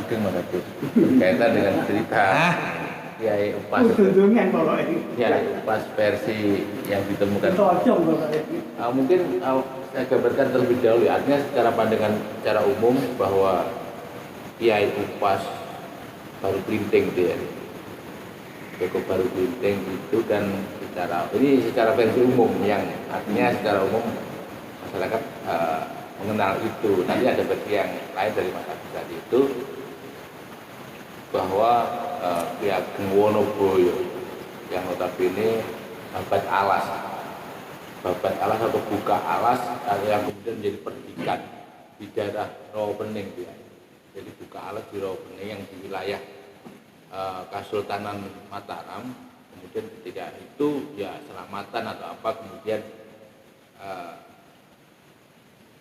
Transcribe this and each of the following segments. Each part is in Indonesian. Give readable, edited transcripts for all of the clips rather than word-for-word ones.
Sugeng Mas Agus berkaitan dengan cerita Kiai Upas. Kiai Upas versi yang ditemukan. Mungkin saya gambarkan terlebih dahulu. Artinya secara pandangan secara umum bahwa Kiai Upas baru Klinting itu ya. Joko Baru Klinting itu kan secara versi umum yang artinya secara umum masyarakat mengenal itu. Nanti ada versi yang lain dari Mas Agus tadi itu bahwa Ki Ageng Wonoboyo yang notabene babat alas atau buka alas yang kemudian menjadi perdikat di daerah Rawapening ya. Jadi buka alas di Rawapening yang di wilayah Kesultanan Mataram. Kemudian ketika itu ya selamatan atau apa kemudian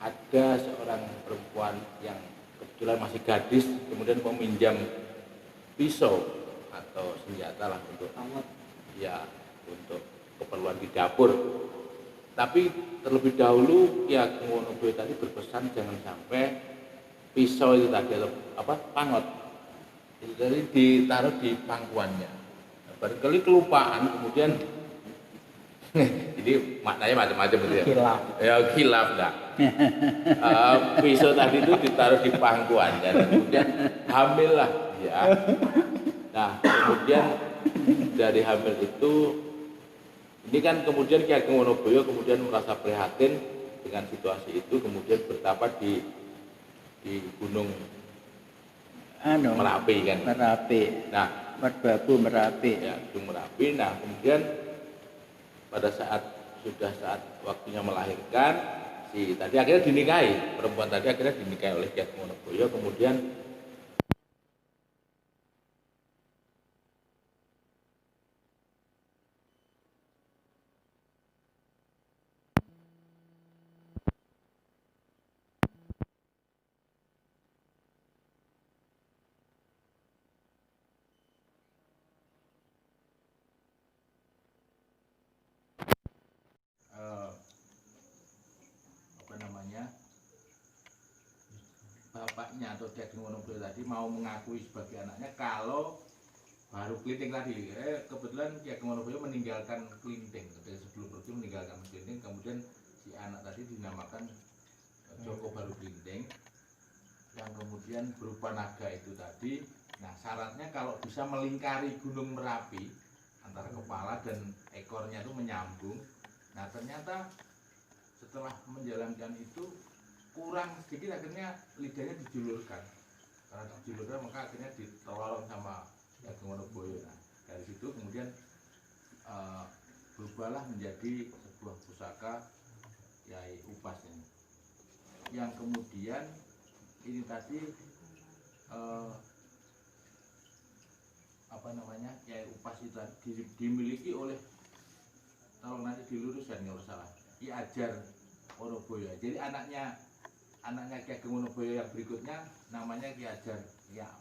ada seorang perempuan yang kebetulan masih gadis kemudian meminjam pisau atau senjata lah untuk keperluan di dapur. Tapi terlebih dahulu Ki Ageng Wonoboyo tadi berpesan jangan sampai pisau itu tadi atau pangot itu tadi ditaruh di pangkuannya. Barangkali kelupaan kemudian jadi maknanya macam-macam gitu ya. Khilaf enggak. Pisau tadi itu ditaruh di pangkuan dan kemudian hamil lah ya. Nah kemudian dari hamil itu ini kan kemudian Ki Ageng Wonoboyo kemudian merasa prihatin dengan situasi itu kemudian bertapa di Gunung Merapi kan. Nah Merbabu Merapi. Ya Gunung Merapi. Nah kemudian pada saat waktunya melahirkan tadi akhirnya dinikahi, perempuan tadi akhirnya dinikahi oleh Ki Ageng Wonoboyo kemudian bapaknya atau Ki Ageng Wonoboyo tadi mau mengakui sebagai anaknya kalau baru Klinting tadi. Kebetulan Ki Ageng Wonoboyo meninggalkan Klinting, sebelum pergi meninggalkan Klinting, kemudian si anak tadi dinamakan Joko Baru Klinting yang kemudian berupa naga itu tadi. Nah syaratnya kalau bisa melingkari Gunung Merapi antara kepala dan ekornya itu menyambung. Nah ternyata setelah menjalankan itu kurang sedikit akhirnya lidahnya dijulurkan. Karena dijulurkan maka akhirnya ditolong sama Ki Ageng Wonoboyo. Nah, dari situ kemudian berubahlah menjadi sebuah pusaka Kiai Upas ini. Yang kemudian ini tadi Kiai Upas itu dimiliki oleh, tolong nanti diluruskan kalau salah, Ki Ajar Wonoboyo. Jadi anaknya Ki Ageng Wonoboyo yang berikutnya namanya Ki Ajar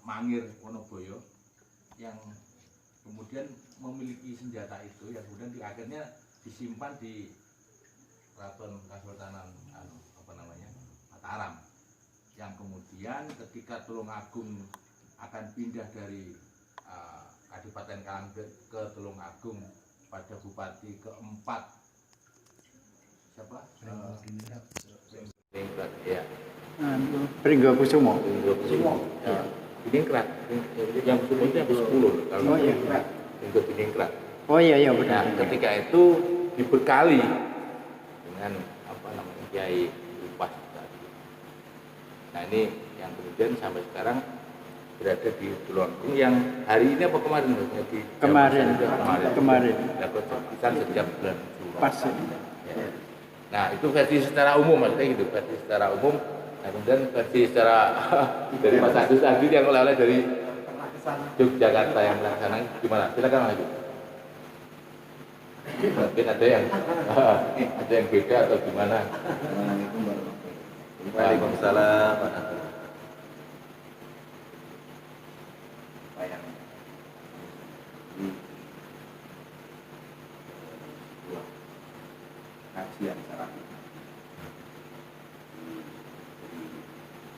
Mangir Wonoboyo yang kemudian memiliki senjata itu yang kemudian akhirnya disimpan di Keraton Kesultanan Mataram, yang kemudian ketika Tulungagung akan pindah dari Kadipaten Karanganyar ke Tulungagung pada bupati keempat siapa? Ya. Pringgakusumo. Ya. Diningrat. Yang Kusumo itu yang ke-10 kalau Diningrat. Oh iya benar. Nah, ketika itu dibekali dengan Kiai Upas tadi. Nah ini yang kemudian sampai sekarang berada di Tulungagung yang hari ini apa kemarin? Kemarin. Dapat jabatan setiap bulan Juli. Pas. Ya. Nah itu versi secara umum maksudnya gitu, versi secara umum. Nah kemudian versi secara dari Mas Agus tadi yang oleh-oleh dari Yogyakarta yang melaksanakan gimana? Silakan Mas Agus. Mungkin ada yang beda atau gimana? Waalaikumsalam. Kajian secara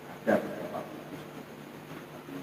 ada beberapa buku, tapi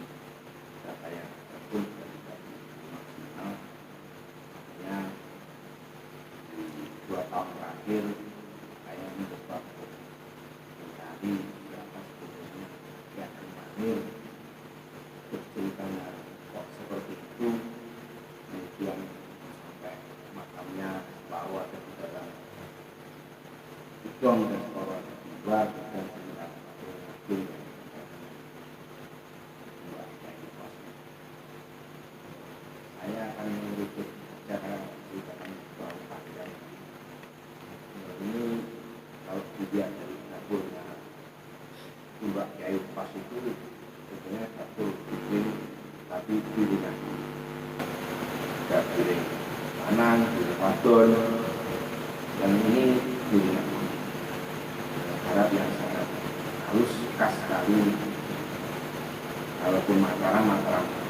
ada piring kanan, piring wadon, dan ini piring Arab yang sangat halus, khas sekali. Kalaupun Mataram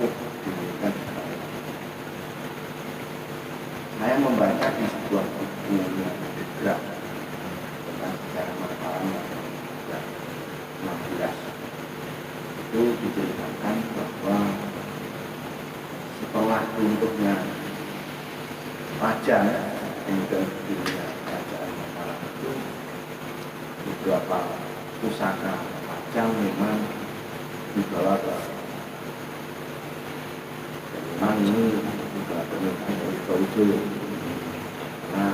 pun diberikan. Saya membaca di sebuah buku yang bergerak tentang sejarah Mataram yang 16 itu diceritakan bahwa setelah runtuhnya raja kemudian berdirinya kerajaan Mataram itu beberapa pusaka raja memang dibawa ke dan memang ini juga permintaan dari Wijaya karena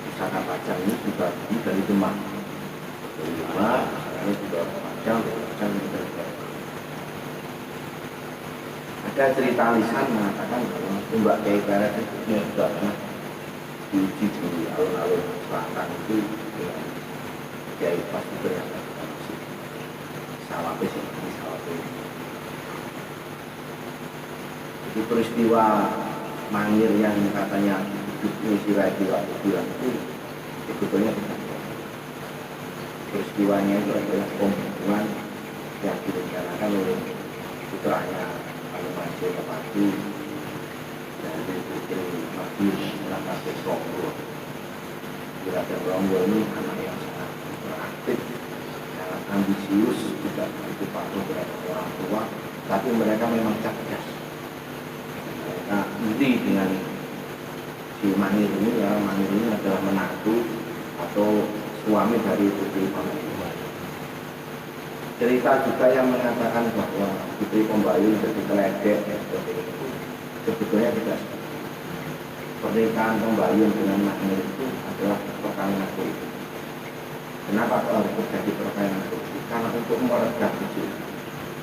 pusaka pajang ini juga dari Demak ini juga pajang ada cerita lisan mengatakan bahwa Mbak Kiai Peret itu juga pernah diuji di alun-alun selatan itu dengan Kiai Pas itu yang Salapis ini Salapis. Jadi peristiwa Mangir yang katanya misi Raji waktu bilang itu sebetulnya tidak. Peristiwanya itu adalah pembunuhan yang direncanakan oleh putranya Alumajil Kepati dari putri Madiun Lakasih Ronggo. Juragan Ronggo ini anak yang sangat beraktif, sangat ambisius, tidak begitu patuh terhadap orang tua, tapi mereka memang cerdas. Mereka iri dengan si Mangir ini, ya Mangir ini adalah menantu atau suami dari Putri Pembayu. Cerita juga yang mengatakan bahwa Putri Pembayu jadi teledek sebetulnya tidak. Pernikahan Pembayu dengan Mangir itu adalah perkawinan politik. Kenapa harus terjadi perkawinan politik? Karena untuk meredam itu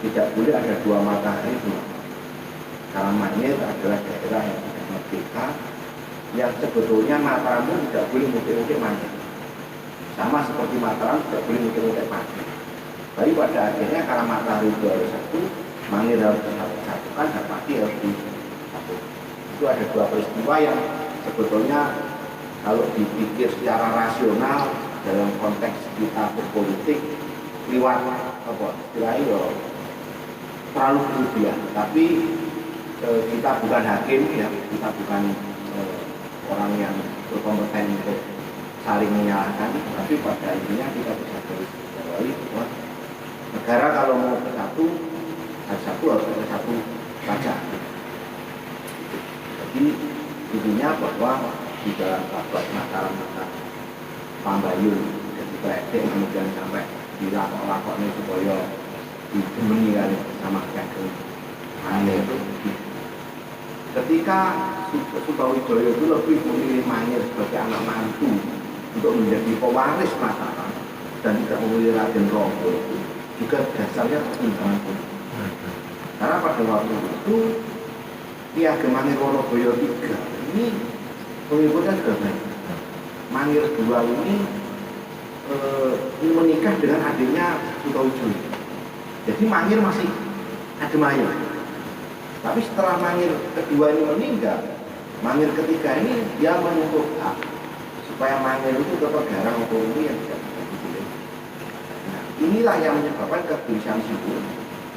tidak boleh ada dua matahari dua. Karena Mangir adalah daerah yang sudah merdeka, yang sebetulnya Mataram tidak boleh mudik-mudik Mangir. Sama seperti Mataram tidak boleh mudik-mudik Mangir. Tapi pada akhirnya karena matahari itu harus satu, Mangir harus disatukan, dan Pati harus disatu. Itu ada dua peristiwa yang sebetulnya kalau dipikir secara rasional dalam konteks kita berpolitik liwat apa istilahnya terlalu berlebihan. Tapi kita bukan hakim ya, kita bukan orang yang berkompeten untuk saling menyalahkan, tapi pada intinya kita bisa garisbawahi bahwa negara kalau mau bersatu harus satu saja. Jadi intinya bahwa di dalam kabar Mataram Pembayu jadi kredit kemudian sampai dilakon-lakonnya supaya digemeni kali sama Kakek Mangir itu. Ketika Sukawijaya itu lebih memilih Mangir sebagai anak mantu untuk menjadi pewaris Mataram dan tidak memilih Raden Ronggo, juga dasarnya pertimbangan politik. Karena pada waktu itu Ki Ageng Mangir Woroboyo III ini pengikutnya juga banyak. Mangir II ini menikah dengan adiknya Sukawijaya. Jadi Mangir masih adem ayem. Tapi setelah Mangir kedua ini meninggal, Mangir ketiga ini dia menuntut hak supaya Mangir itu tetap garang otonomi yang tidak bisa dipilih. Nah, inilah yang menyebabkan kegelisahan sipil.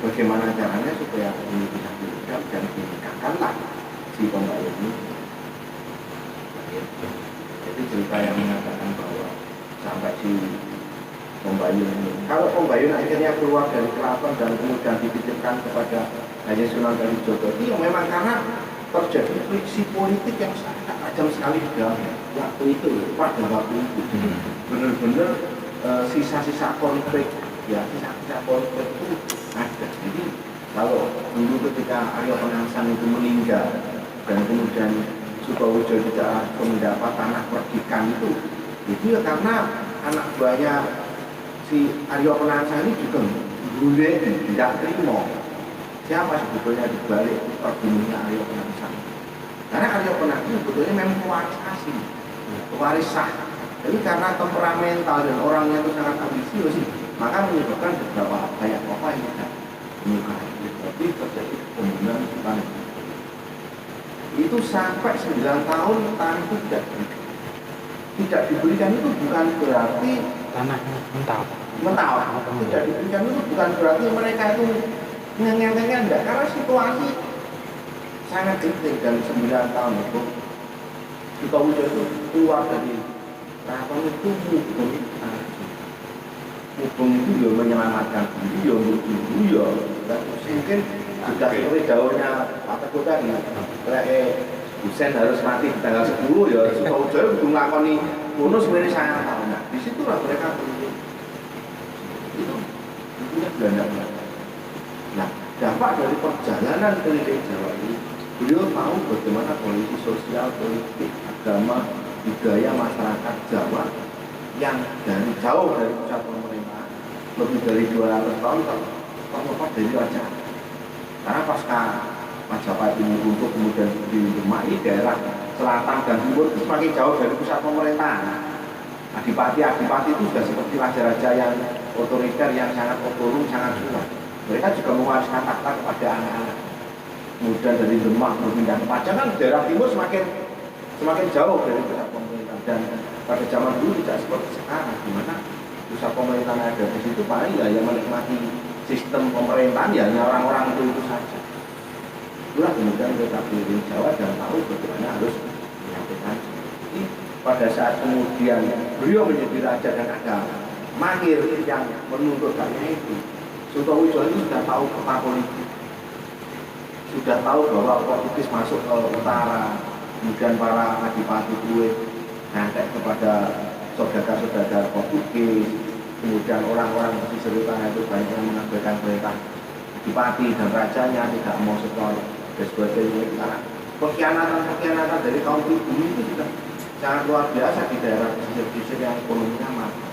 Bagaimana caranya supaya ini bisa diredam dan dinikahkanlah si Pembayu ini. Jadi cerita yang mengatakan bahwa sampai si Pembayu ini, kalau Pembayu akhirnya keluar dari keraton dan kemudian dititipkan kepada Haji Sunan Kalijogo itu memang karena terjadi friksi politik yang sangat tajam sekali dalam waktu itu, pada waktu itu. Benar-benar sisa-sisa konflik, ya sisa-sisa konflik itu ada. Jadi kalau dulu ketika Arya Penangsang itu meninggal dan kemudian Sukawijaya tidak mendapat tanah perdikan itu ya karena anak buahnya si Arya Penangsang ini juga boleh tidak terima siapa sebetulnya dibalik perbunuhannya Arya Penangsang. Karena Arya Penangsang sebetulnya memang pewaris asli, pewaris sah. Jadi karena temperamental dan orangnya itu sangat ambisius, maka menyebabkan beberapa banyak tokoh yang tidak menyukai. Jadi terjadi pembunuhan bukan. itu sampai 9 tahun tanah itu tidak diberikan. Itu bukan berarti tanah mentah. tidak diberikan itu bukan berarti mereka itu ngengeng-ngengeng, enggak, karena situasi sangat genting. Dan 9 tahun itu Sutowijoyo itu keluar dari keraton itu Mubeng itu ya menyelamatkan diri, ya untuk ya. Dan mungkin sudah seperti daunnya Pak Teguh tadi, Husein harus mati di tanggal 10, ya Sutowijoyo belum ngelakoni kuno sebenarnya sangat tahun. Nah, disitulah mereka beruntung. Itu punya Belanda. Nah, dampak dari perjalanan keliling Jawa ini, beliau tahu bagaimana kondisi sosial, politik, agama, budaya masyarakat Jawa yang jauh dari pusat pemerintahan, lebih dari 200 tahun terlepas dari raja. Karena pasca Majapahit ini runtuh, kemudian di Demak, daerah selatan dan timur itu semakin jauh dari pusat pemerintahan. Adipati-adipati itu sudah seperti raja-raja yang otoriter, yang sangat otonom, sangat kuat. Mereka juga mewariskan takhta kepada anak-anak. Kemudian dari Demak berpindah ke Pajang, kan daerah timur semakin jauh dari pusat pemerintahan. Dan pada zaman dulu tidak seperti sekarang, di mana pusat pemerintahan ada di situ paling ya yang menikmati sistem pemerintahan ya hanya orang-orang itu saja. Itulah kemudian mereka keliling Jawa dan tahu bagaimana harus menyampaikan ini. Pada saat kemudian beliau menjadi raja dan ada mahir yang menuntut hanya itu, Sutowijoyo itu sudah tahu peta politik, sudah tahu bahwa Portugis masuk ke utara, kemudian para adipati kue ngantek kepada saudagar-saudagar Portugis, kemudian orang-orang pesisir utara itu banyak yang mengabaikan perintah adipati dan rajanya, tidak mau sekolah dan sebagainya. Karena pengkhianatan dari kaum pribumi itu sudah sangat luar biasa di daerah pesisir-pesisir yang ekonominya mati,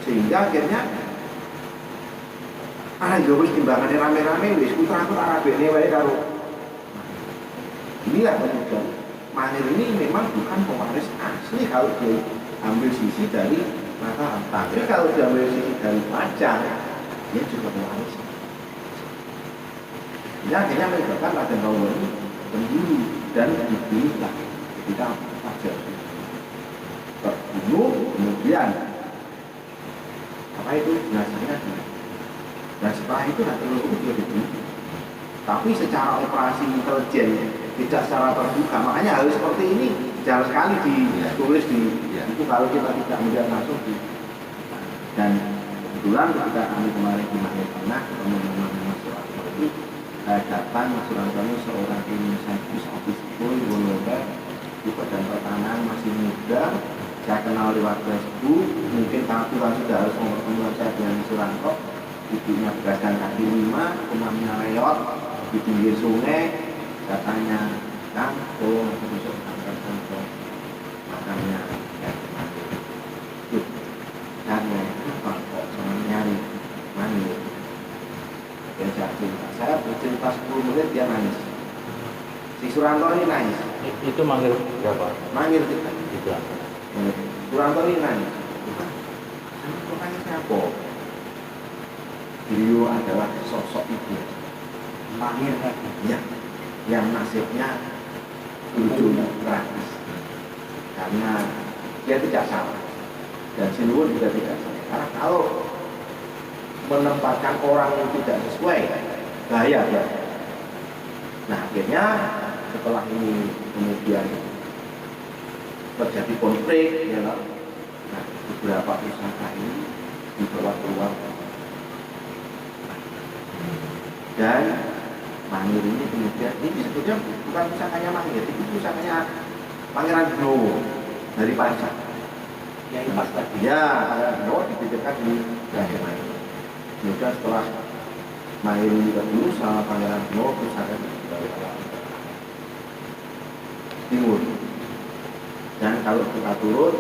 sehingga akhirnya wis timbangannya rame-rame, wis putra-putra Arabene wae karo. Inilah kemudian Mangir ini memang bukan pewaris asli kalau dia ambil sisi dari Mataram, tapi kalau dia ambil sisi dari Pajang, dia juga pewaris. Ini akhirnya menyebabkan Raden Paulo ini cemburu dan dipilihlah ketika Pajang terbunuh, kemudian apa itu jenazahnya dan setelah itu Raden Paulo juga dibunuh, tapi secara operasi intelijen tidak secara terbuka. Makanya hal seperti ini jarang sekali ditulis di itu kalau kita tidak melihat langsung di. Dan kebetulan ketika kami kemarin di Mangir Tengah ketemu dengan Mas Suranto itu datang Mas Suranto ini seorang insinyur office boy volunteer di Badan Pertanahan, masih muda. Saya kenal lewat Facebook, mungkin Tuhan sudah harus mempertemukan saya dengan Suranto. Ibunya pedagang kaki 5, rumahnya lewat di pinggir sungai. Saya tanya, Kang, besok kantor makannya ya mandi. Tuh, caranya apa kok sama nyari mandi? Dia cerita, saya bercerita 10 menit dia nangis. Si Suranto ini nangis. Itu manggil berapa? Manggil kita. Itu. Suranto ini nangis. Kok nangis siapa? Beliau adalah sosok ibu. Manggil lagi. Ya. Yang nasibnya ujung tragis karena dia tidak salah dan Sinuwun juga tidak salah, karena kalau menempatkan orang yang tidak sesuai bahaya ya. Nah akhirnya setelah ini kemudian terjadi konflik ya, nah beberapa usaha ini dibawa keluar dan Mangir ini kemudian, ini sebetulnya bukan pusakanya Mangir, itu pusakanya Pangeran Benowo dari Pajang. Yang pas tadi. Ya, Pangeran Benowo dipikirkan di daerah Mangir. Kemudian setelah Mangir ini terbunuh sama Pangeran Benowo, pusakanya dari timur. Dan kalau kita turun,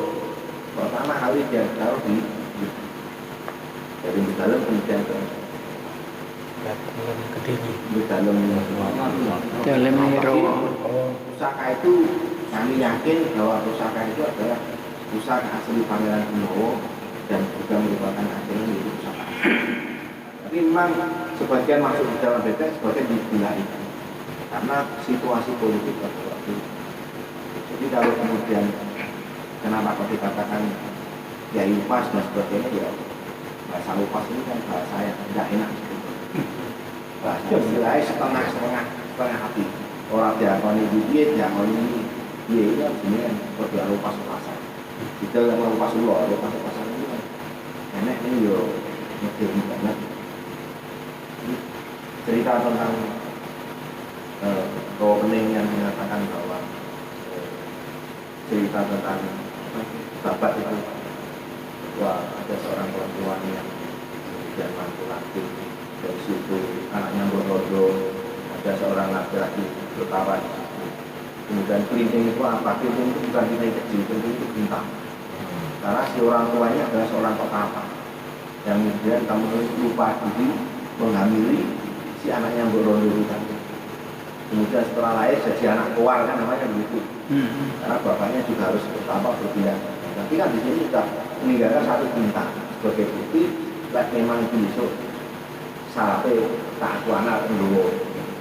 pertama kali dia taruh di dari dalam kemudian ke Dalam Miro. Pusaka itu kami yakin bahwa pusaka itu adalah pusaka asli Pangeran Benowo dan juga merupakan asli itu pusaka. Tapi memang sebagian masuk di dalam benteng, sebagian di itu karena situasi politik pada waktu itu. kemudian kenapa kok dikatakan Kiai Upas dan sebagainya, ya bahasa Upas ini kan bahasa yang tidak enak gitu. Bahasa istilahnya setengah hati. Orang diakoni dia diakoni dia ini kan sebenarnya berdoa upas-upasan. Kita yang upas ulo, upas-upasan itu kan enak ini yo ngedeni banget. Cerita tentang Kokening yang mengatakan bahwa cerita tentang babat itu, bahwa ada seorang perempuan yang kemudian laki-laki, dari situ anaknya berodo, ada seorang laki-laki tertawa di situ. Kemudian kelinting itu apa? Kelinting itu bukan kelinting kecil, kelinting itu bintang. Karena si orang tuanya adalah seorang petapa yang kemudian kamu lupa diri menghamili si anaknya yang berodo tadi. Kemudian setelah lahir jadi anak keluar kan namanya begitu. Karena bapaknya juga harus bertambah berpindah. Tapi kan di sini sudah meninggalkan satu bintang sebagai bukti. Memang besok sampai tak anak dulu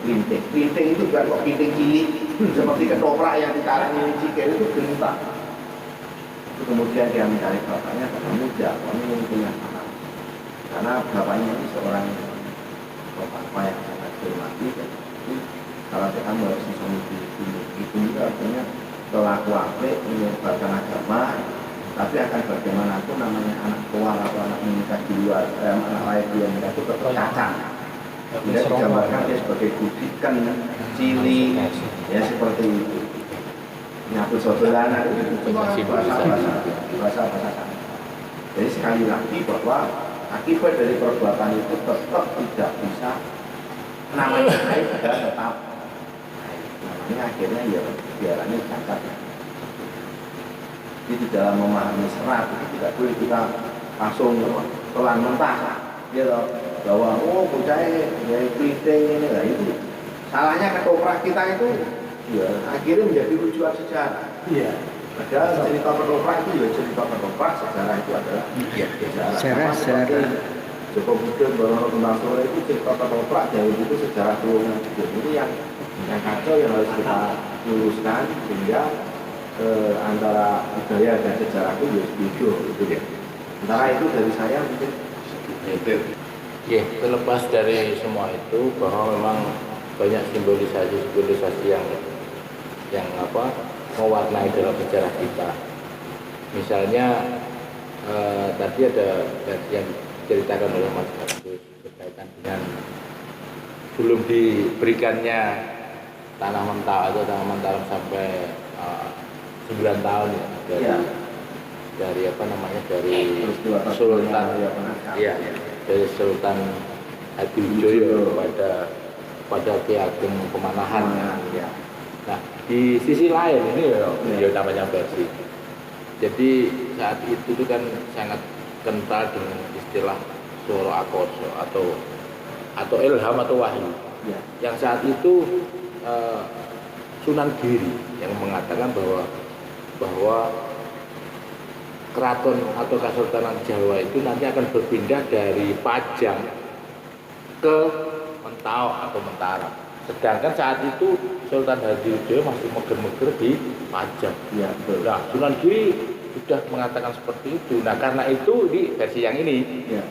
klinting. Klinting itu bukan kok klinting cilik seperti ketoprak yang ditarik ini cikir itu bintang. Kemudian dia mencari bapaknya, ketemu dia, kamu punya anak. Karena bapaknya ini seorang bapak yang sangat hormati. Kalau kamu harus bisa itu juga artinya pelaku aplik menyebarkan agama, tapi akan bagaimanapun namanya anak keluar atau anak menikah di luar, anak lahir di luar menikah itu tetap cacat. Tidak digambarkan dia sebagai budikan cili, ya seperti itu. Nyatu sobelan itu cuma bahasa. Jadi sekali lagi bahwa akibat dari perbuatan itu tetap tidak bisa namanya baik dan tetap. Ini akhirnya ya biarannya cacat. Jadi dalam memahami serat itu tidak boleh kita langsung telan mentah. Dia bahwa bocah ya keriting ini lah itu salahnya ketoprak kita itu ya akhirnya menjadi rujukan sejarah. Iya. Padahal cerita ketoprak itu ya cerita ketoprak, sejarah itu adalah sejarah. Joko Budon Borono tentang sore itu cerita ketoprak jauh itu sejarah turunan ini yang kacau yang harus kita luruskan sehingga antara budaya dan sejarah itu ya setuju gitu ya. Antara itu dari saya mungkin itu. Ya, terlepas dari semua itu bahwa memang banyak simbolisasi yang mewarnai dalam sejarah kita. Misalnya tadi ada yang diceritakan oleh Mas Agus berkaitan dengan belum diberikannya tanah mentah atau tanah mentah sampai 9 tahun ya dari dari Sultan dari Sultan Hadiwijoyo pada Ki Ageng Pemanahan ya. Nah di sisi lain ini ya namanya versi. Jadi saat itu kan sangat kental dengan istilah Suro Akoso atau ilham atau wahyu ya. Yang saat itu Sunan Giri yang mengatakan bahwa keraton atau Kesultanan Jawa itu nanti akan berpindah dari Pajang ke Mentau atau Mataram. Sedangkan saat itu Sultan Hadiwijoyo masih meger-meger di Pajang. Ya, nah, Sunan Giri sudah mengatakan seperti itu. Nah, karena itu di versi yang ini, ya.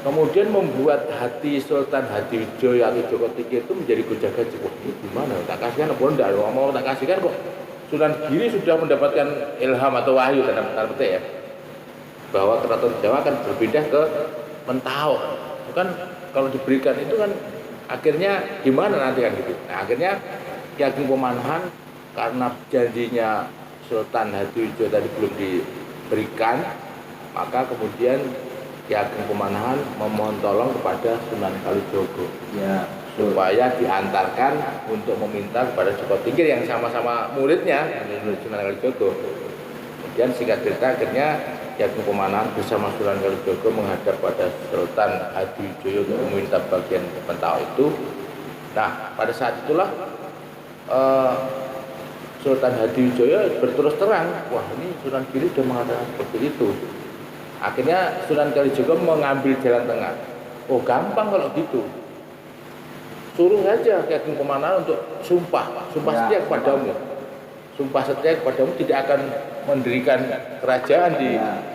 Kemudian membuat hati Sultan Hadiwijoyo atau Joko Tingkir itu menjadi gonjang-ganjing. Wah, ini gimana? Tak kasihkan apa enggak? Mau tak kasihkan kok. Sunan Giri sudah mendapatkan ilham atau wahyu tanda petik ya, bahwa keraton Jawa akan berpindah ke Mentau. Bukan kalau diberikan itu kan akhirnya gimana nanti kan gitu. Nah, akhirnya Ki Ageng Pemanahan karena janjinya Sultan Hadiwijoyo tadi belum diberikan, maka kemudian Ki Ageng Pemanahan memohon tolong kepada Sunan Kalijogo ya, supaya diantarkan untuk meminta kepada Joko Tingkir yang sama-sama muridnya Sunan Kalijogo. Kemudian singkat cerita akhirnya Ki Ageng Pemanahan bersama Sunan Kalijogo menghadap pada Sultan Hadiwijoyo untuk meminta bagian Mentau itu. Nah pada saat itulah Sultan Hadiwijoyo berterus terang, wah ini Sunan Giri sudah mengatakan seperti itu. Akhirnya Sunan Kalijogo mengambil jalan tengah. Oh gampang kalau gitu. Suruh saja Ki Ageng Pemanahan untuk sumpah setia kepadamu. sumpah setia kepadamu tidak akan mendirikan kerajaan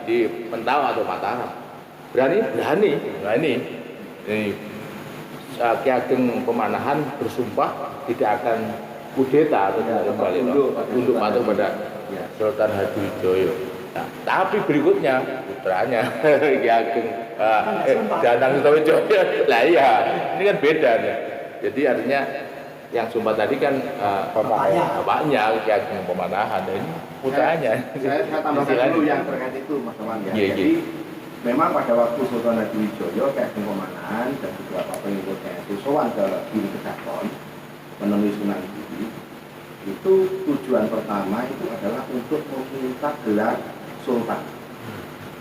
di Mentau atau Mataram. Berani. Nah ini Ki Ageng Pemanahan bersumpah tidak akan kudeta atau tidak kembali tunduk patuh pada Sultan Hadiwijoyo. Nah, tapi berikutnya putranya Ki Ageng Danang Sutawijoyo. Lah iya, ini kan beda nih. Jadi artinya yang sumpah tadi kan bapaknya Ki Ageng Pemanahan, dan ini putranya. Saya tambahkan dulu yang terkait itu Mas Awan ya. Jadi memang pada waktu Sultan Hadiwijoyo Ki Ageng Pemanahan dan beberapa pengikutnya itu sowan ke Giri Kedhaton menemui Sunan Giri, itu tujuan pertama itu adalah untuk meminta gelar sultan.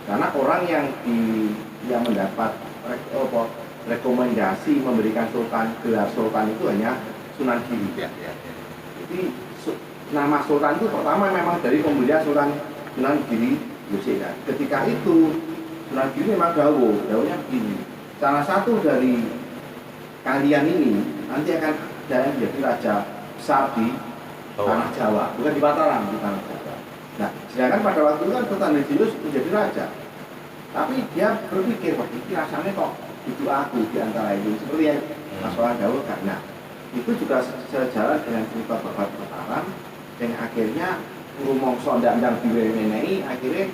Karena orang yang mendapat rekomendasi memberikan gelar sultan itu hanya Sunan Giri. Jadi nama sultan itu pertama memang dari pembelian Sunan Giri Yosega. Ketika itu Sunan Giri memang dawuhnya begini. Salah satu dari kalian ini nanti akan menjadi raja besar di tanah Jawa, bukan di Mataram, di tanah Jawa. Nah, sedangkan pada waktu itu kan Sultan Hadiwijoyo menjadi raja, tapi dia berpikir, wah ini rasanya kok itu aku di antara itu, seperti yang Mas Wawan dawuh. Nah, itu juga sejalan dengan cerita Babat Mataram, yang akhirnya rumongso ndang diwenehi, akhirnya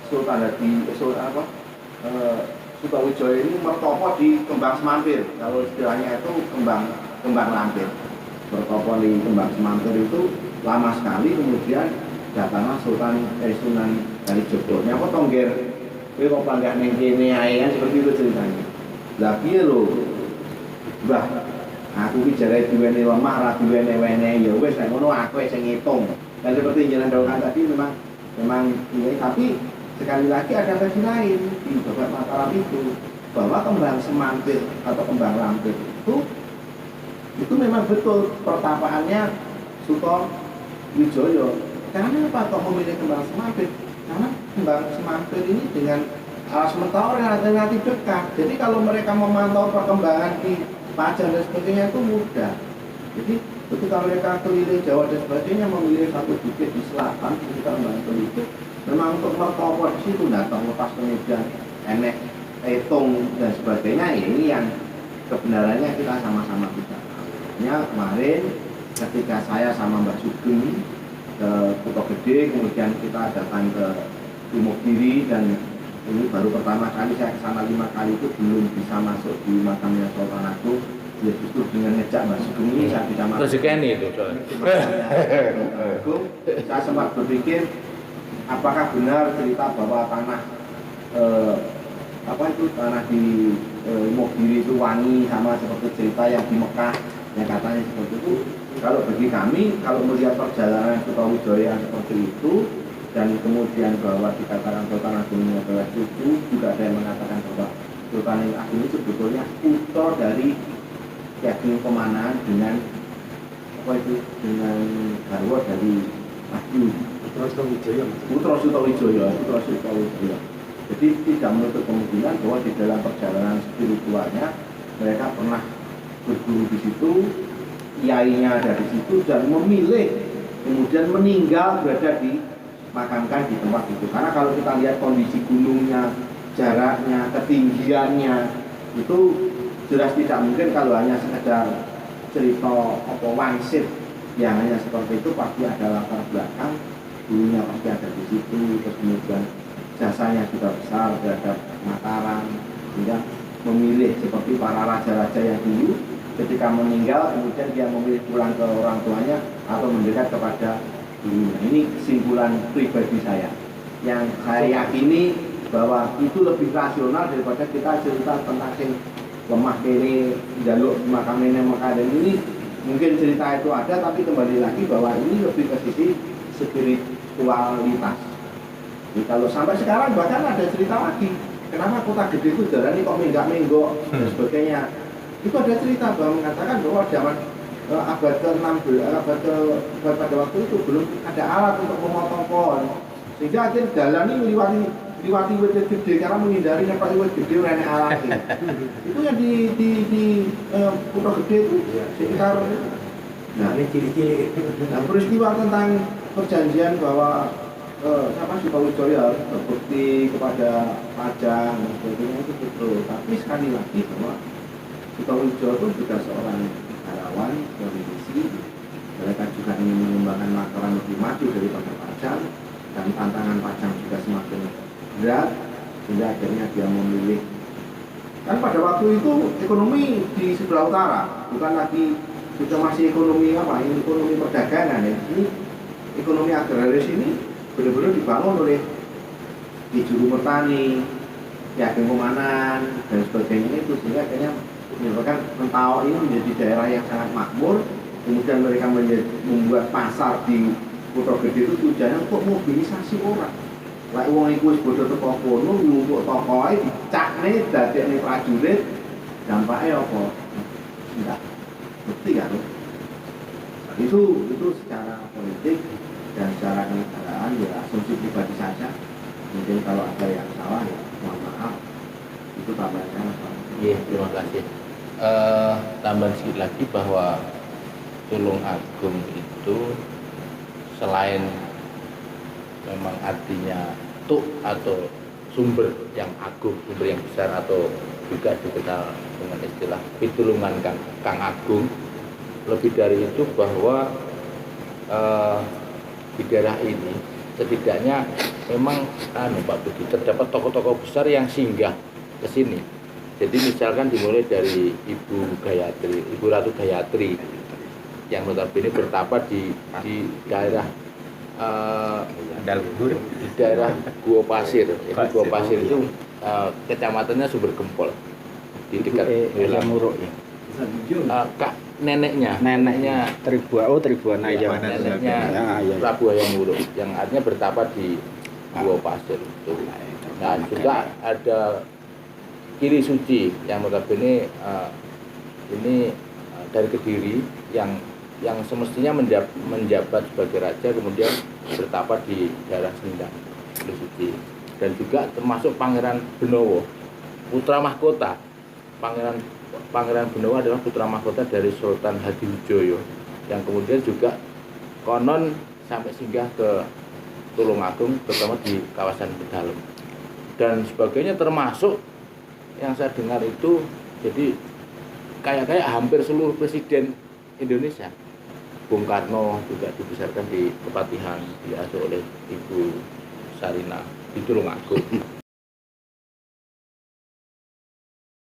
Sultan Sutawijoyo ini mertopo di Kembang Semampir. Kalau istilahnya itu kembang lampir. Bertopo di Kembang Semampir itu lama sekali, kemudian datanglah Sunan Kalijogo. Nyapa tongger, kowe kok panggah ning kene ae kan, seperti itu ceritanya. Lah piye lho? Mbah, aku iki jare duweni lemah, ra duweni wene, ya wis nek ngono aku sing ngitung. Dan seperti yang dawuhan tadi memang ini, tapi sekali lagi ada versi lain di Babat Mataram itu, bahwa Kembang Semampir atau Kembang Lampir itu memang betul pertapaannya Sutawijoyo. Karena apa kok memilih Kembang Semampir? Karena Kembang Semampir ini dengan alas mentawai relatif dekat. Jadi kalau mereka memantau perkembangan di Pajang dan sebagainya itu mudah. Jadi ketika mereka keliling Jawa dan sebagainya, memilih satu bukit di selatan di sekitar Bantul itu memang untuk mertopo di situ, datang lepas kemudian enek etung dan sebagainya. Ini yang kebenarannya kita sama-sama bisa tahu. Kemarin ketika saya sama Mbak Sugeng ke Kota Gede, kemudian kita datang ke Imogiri, dan ini baru pertama kali saya kesana 5 kali itu belum bisa masuk di makamnya Sultan Agung. Ya justru dengan ngejak Mbak Sugeng ini saya bisa masuk. Rezeki itu Saya sempat berpikir apakah benar cerita bahwa tanah tanah di Imogiri itu wangi sama seperti cerita yang di Mekah yang katanya seperti itu. Kalau bagi kami, kalau melihat perjalanan Sutawijoyo yang seperti itu, dan kemudian bahwa dikatakan Sultan Agung adalah cucu, juga ada yang mengatakan bahwa Sultan Agung itu sebetulnya putra dari Ki Ageng Pemanahan dengan garwa dari Madiun. Putra Sutawijoyo. Jadi tidak menutup kemungkinan bahwa di dalam perjalanan spiritualnya mereka pernah berguru di situ, kiainya ada di situ, dan memilih kemudian meninggal berada di makamkan di tempat itu. Karena kalau kita lihat kondisi gunungnya, jaraknya, ketinggiannya, itu jelas tidak mungkin kalau hanya sekedar cerita wangsit yang hanya seperti itu. Pasti ada latar belakang, dulunya pasti ada di situ, terus kemudian jasanya juga besar terhadap Mataram, sehingga memilih seperti para raja-raja yang dulu ketika meninggal kemudian dia memilih pulang ke orang tuanya atau mendekat kepada gurunya. Ini kesimpulan pribadi saya, yang saya yakini bahwa itu lebih rasional daripada kita cerita tentang sing lemah ini jaluk makam ini ini. Mungkin cerita itu ada, tapi kembali lagi bahwa ini lebih ke sisi spiritualitas. Jadi kalau sampai sekarang bahkan ada cerita lagi, kenapa Kota Gede itu jalan ini kok menggak-menggok dan sebagainya. Itu ada cerita bahwa mengatakan bahwa zaman abad ke-16, pada waktu itu belum ada alat untuk memotong pohon, sehingga akhirnya jalan ini meliwati wit gede karena menghindari nempak wit gede rene alatnya. Itu yang di Kota Gede itu sekitar Nah, Ini ciri-ciri. nah, peristiwa tentang perjanjian bahwa siapa sih Pak Wijaya harus berbukti kepada pajak dan sebagainya itu betul. Tapi sekali lagi bahwa Pak Wijaya itu juga seorang negarawan, politisi. Mereka juga ingin mengembangkan Mataram lebih maju daripada pajak, dan tantangan pajak juga semakin berat, sehingga akhirnya dia memilih. Kan pada waktu itu ekonomi di sebelah utara, bukan lagi sudah masih ekonomi apa, ini ekonomi perdagangan ya. Ini ekonomi agraris ini benar-benar dibangun oleh di juru petani, Ki Ageng Komanan dan sebagainya itu, sehingga akhirnya menyebabkan Mentawai ini menjadi daerah yang sangat makmur. Kemudian mereka membuat pasar di Kutha Gedhe itu tujuannya untuk mobilisasi orang. Lek wong iku wis bodho teko kono, numpuk tokoe dicakne dadekne prajurit, dampaknya apa? Enggak. Bukti kan? Itu secara politik dan secara kenegaraan ya asumsi pribadi saja. Mungkin kalau ada yang salah ya mohon maaf. Itu tambahannya Mas. Iya, terima kasih. Tambahan sedikit lagi bahwa Tulung Agung itu selain memang artinya tuk atau sumber yang agung, sumber yang besar, atau juga dikenal dengan istilah pitulungan Kang Agung, lebih dari itu bahwa di daerah ini setidaknya memang Pak Budi, terdapat tokoh-tokoh besar yang singgah ke sini. Jadi misalkan dimulai dari Ibu Ratu Gayatri yang notabene bertapa di daerah di daerah Gua Pasir. Gua Pasir itu kecamatannya Sumber Gempol di dekat Muruk ya. Kak neneknya Tribuana ya. neneknya Ya. Prabu Hayam Wuruk yang artinya bertapa di Gua Pasir itu. Nah, juga ada Kiri Suci yang notabene ini dari Kediri yang semestinya menjabat sebagai raja, kemudian bertapa di daerah Sendang, Kiri Suci. Dan juga termasuk Pangeran Benowo, putra mahkota. Pangeran Benowo adalah putra mahkota dari Sultan Hadiwijoyo yang kemudian juga konon sampai singgah ke Tulung Agung, terutama di kawasan Bedalem dan sebagainya, termasuk yang saya dengar itu jadi kayak hampir seluruh presiden Indonesia. Bung Karno juga dibesarkan di Kepatihan, diasuh oleh Ibu Sarina di Tulung Agung.